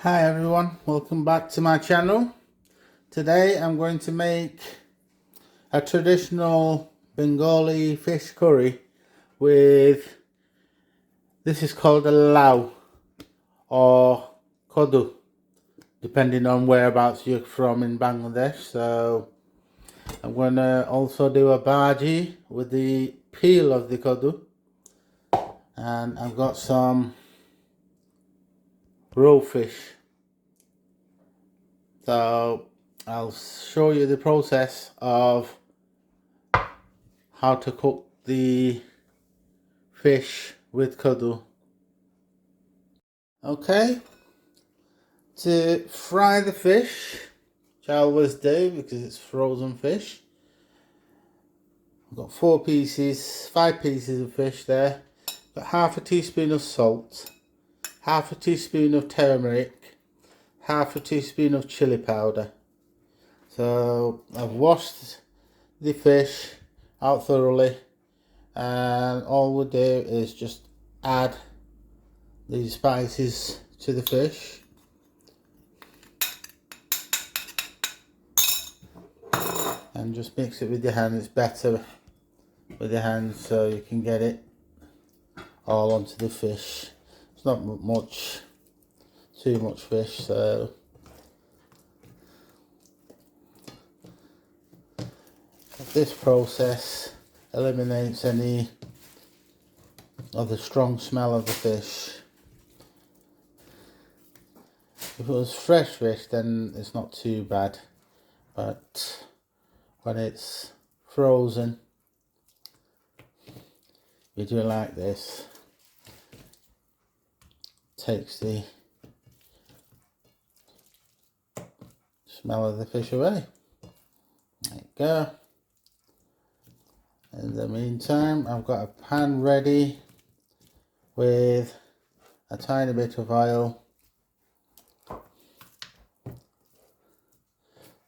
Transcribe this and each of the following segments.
Hi everyone, welcome back to my channel. Today I'm going to make a traditional Bengali fish curry with, this is called a lao or kodu, depending on whereabouts you're from in Bangladesh. So I'm going to also do a bhaji with the peel of the kodu, and I've got some raw fish. So I'll show you the process of how to cook the fish with kodu. Okay, to fry the fish, which I always do because it's frozen fish. I've got 5 pieces of fish there. Got half a teaspoon of salt, half a teaspoon of turmeric, half a teaspoon of chili powder. So I've washed the fish out thoroughly, and all we'll do is just add these spices to the fish. And just mix it with your hand. It's better with your hand so you can get it all onto the fish. It's not too much fish, so this process eliminates any of the strong smell of the fish. If it was fresh fish then it's not too bad, but when it's frozen, you do it like this, takes the smell of the fish away. There you go. In the meantime, I've got a pan ready with a tiny bit of oil.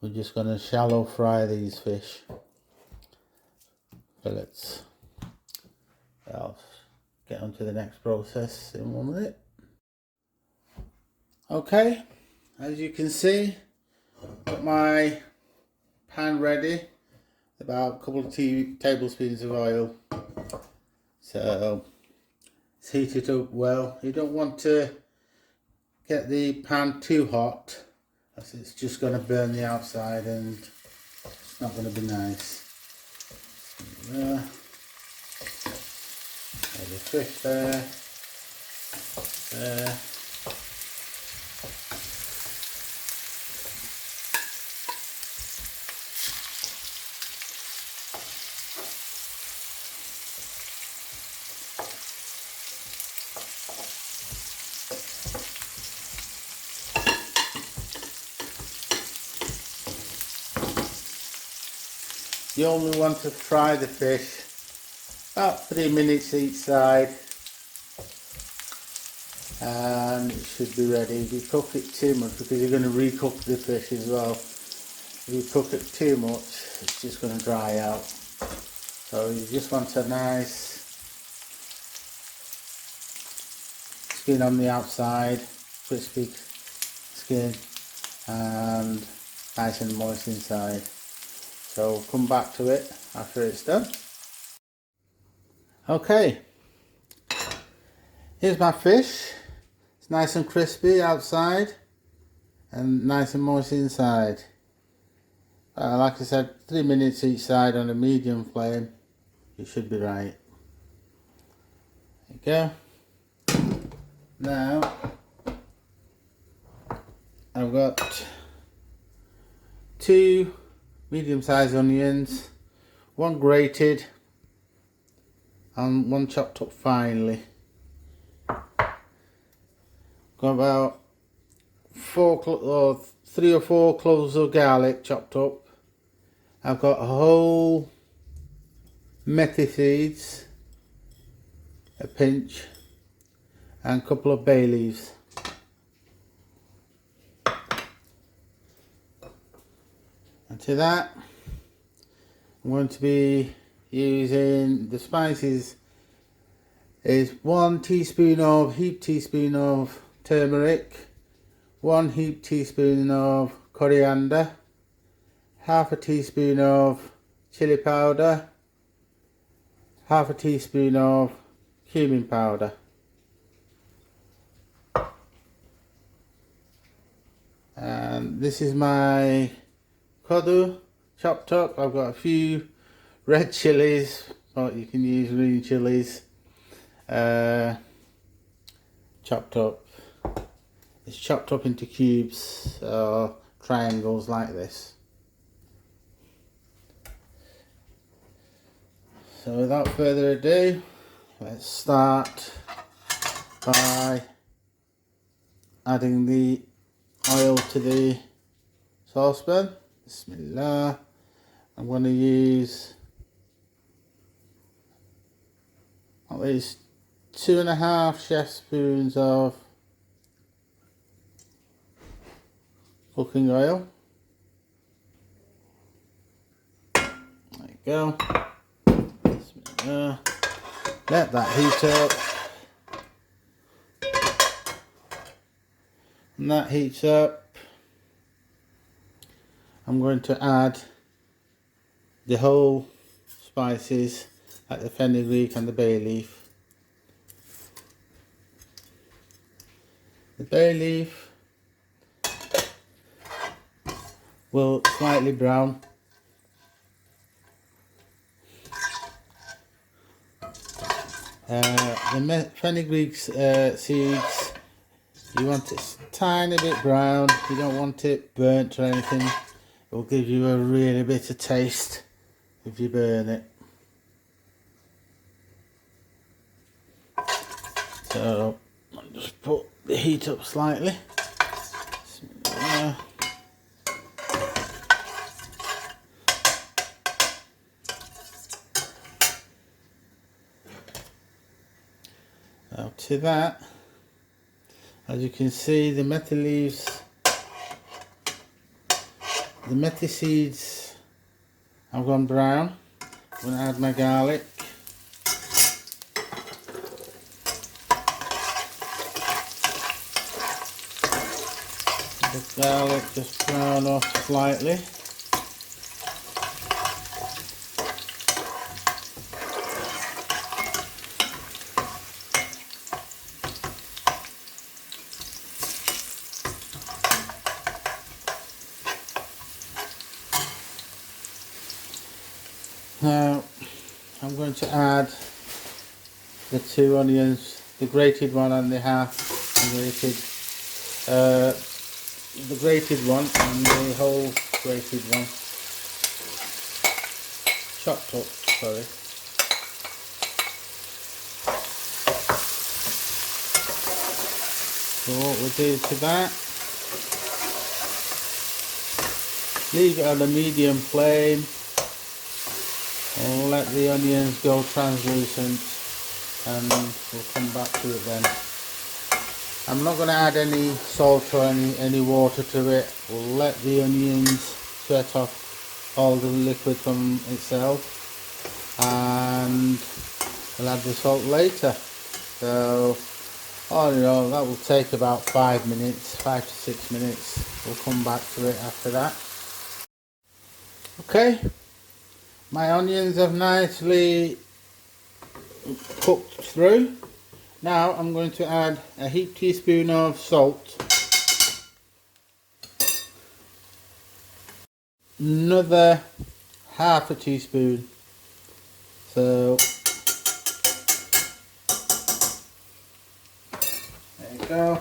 We're just going to shallow fry these fish fillets. I'll get on to the next process in 1 minute. Okay, as you can see, got my pan ready, about a couple of tablespoons of oil. So it's heated up well. You don't want to get the pan too hot, as it's just going to burn the outside and it's not going to be nice. There. There's the fish there. There. You only want to fry the fish about 3 minutes each side, and it should be ready. If you cook it too much, because you're going to recook the fish as well, if you cook it too much, it's just going to dry out. So you just want a nice skin on the outside, crispy skin, and nice and moist inside. So come back to it after it's done. Okay, here's my fish. It's nice and crispy outside and nice and moist inside. Like I said, 3 minutes each side on a medium flame. You should be right. There you go. Now I've got 2 medium-sized onions, 1 grated and 1 chopped up finely. Got about 3 or 4 cloves of garlic chopped up. I've got a whole methi seeds, a pinch, and a couple of bay leaves. And to that, I'm going to be using the spices. Is 1 heaped teaspoon of turmeric, 1 heaped teaspoon of coriander, half a teaspoon of chili powder, half a teaspoon of cumin powder. And this is my kodu chopped up. I've got a few red chilies, but you can use green chilies, chopped up. It's chopped up into cubes or triangles like this. So without further ado, let's start by adding the oil to the saucepan. Bismillah. I'm going to use at least 2.5 chef spoons of cooking oil. There you go. Bismillah. Let that heat up. And that heats up, I'm going to add the whole spices like the fenugreek and the bay leaf. The bay leaf will slightly brown. The fenugreek seeds, you want it tiny bit brown. You don't want it burnt or anything. It will give you a really bitter taste if you burn it. So I'll just put the heat up slightly. Now to that, as you can see, the methi leaves, the methi seeds have gone brown. I'm going to add my garlic. The garlic just brown off slightly. Now I'm going to add the 2 onions, the grated one and the half grated, the grated one and the whole grated one, chopped up, sorry. So what we'll do to that, leave it on a medium flame and let the onions go translucent, and we'll come back to it then. I'm not going to add any salt or any water to it. We'll let the onions sweat off all the liquid from itself, and we'll add the salt later. So all in all, that will take about 5 minutes, 5 to 6 minutes. We'll come back to it after that. Okay. My onions have nicely cooked through. Now I'm going to add a heaped teaspoon of salt, another half a teaspoon, so there you go.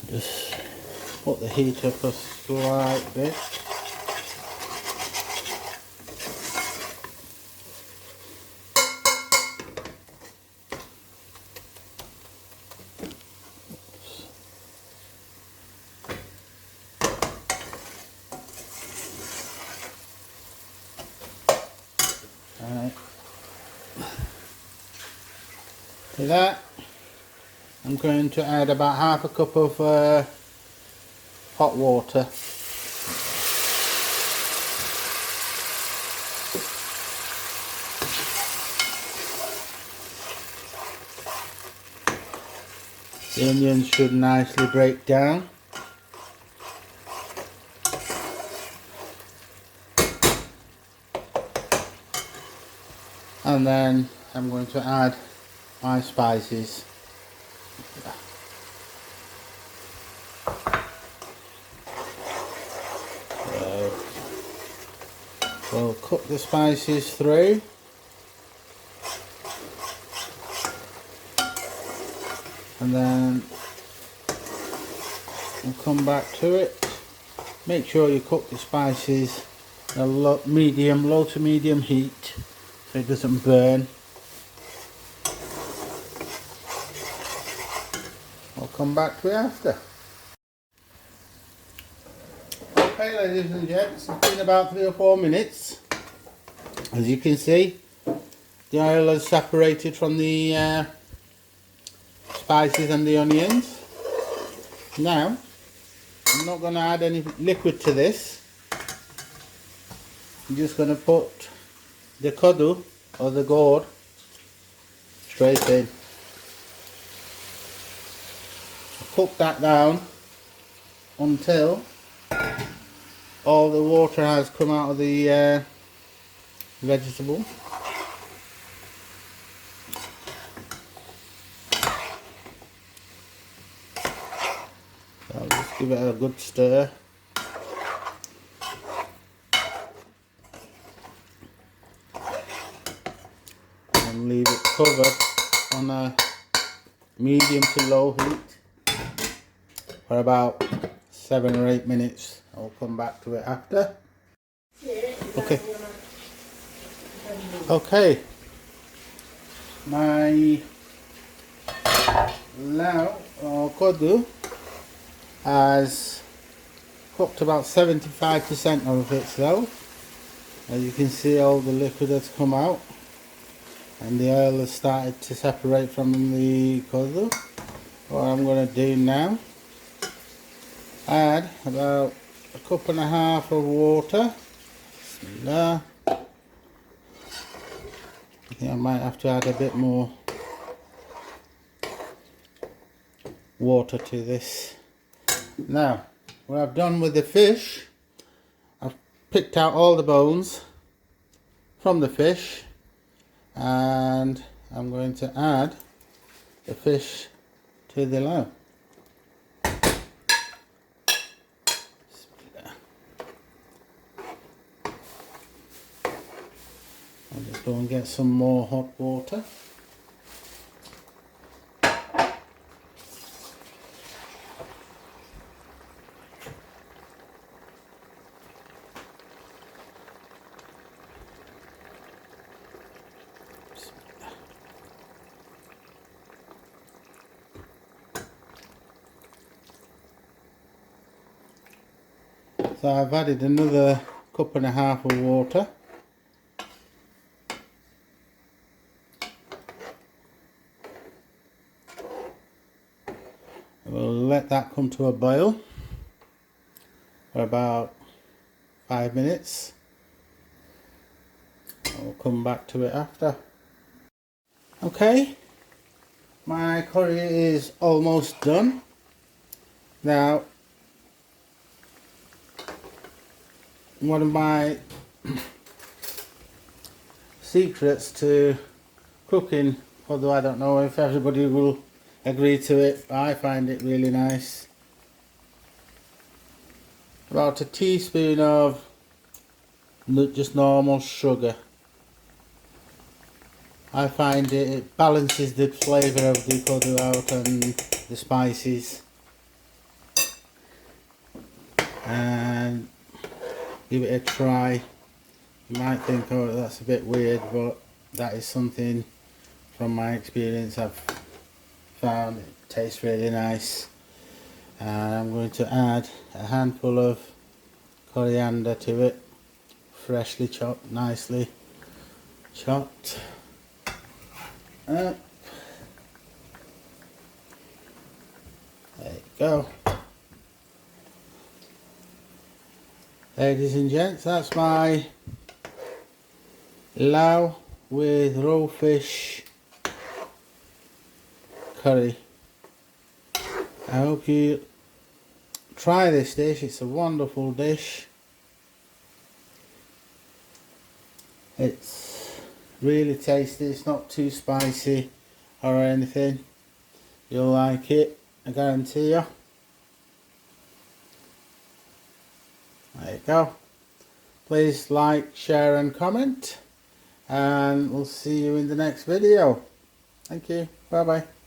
Just put the heat up a slight bit. Alright. To that, I'm going to add about half a cup of hot water. The onions should nicely break down. And then I'm going to add my spices. We'll cook the spices through. And then we'll come back to it. Make sure you cook the spices at a low to medium heat so it doesn't burn. I'll come back to it after. Okay, ladies and gents, it's been about 3 or 4 minutes. As you can see, the oil has separated from the spices and the onions. Now, I'm not going to add any liquid to this. I'm just going to put the kodu or the gourd straight in. Cook that down until all the water has come out of the vegetable. So I'll just give it a good stir. And leave it covered on a medium to low heat for about 7 or 8 minutes. I'll come back to it after. Okay. My lao or kodu has cooked about 75% of itself. As you can see, all the liquid has come out and the oil has started to separate from the kodu. What I'm going to do now, add about 1.5 cups of water. Bismillah. I think I might have to add a bit more water to this. Now, what I've done with the fish, I've picked out all the bones from the fish and I'm going to add the fish to the lao. I'll just go and get some more hot water. So I've added another 1.5 cups of water. We'll let that come to a boil for about 5 minutes. I'll come back to it after. Okay, my curry is almost done. Now, one of my secrets to cooking, although I don't know if everybody will agree to it, but I find it really nice. About a teaspoon of just normal sugar. I find it balances the flavour of the kodu out and the spices. And give it a try. You might think, oh, that's a bit weird, but that is something from my experience I've found it tastes really nice. And I'm going to add a handful of coriander to it, freshly chopped, nicely chopped. There you go. Ladies and gents, that's my lao with raw fish curry. I hope you try this dish. It's a wonderful dish. It's really tasty. It's not too spicy or anything. You'll like it, I guarantee you. There you go. Please like, share and comment, and we'll see you in the next video. Thank you. Bye bye.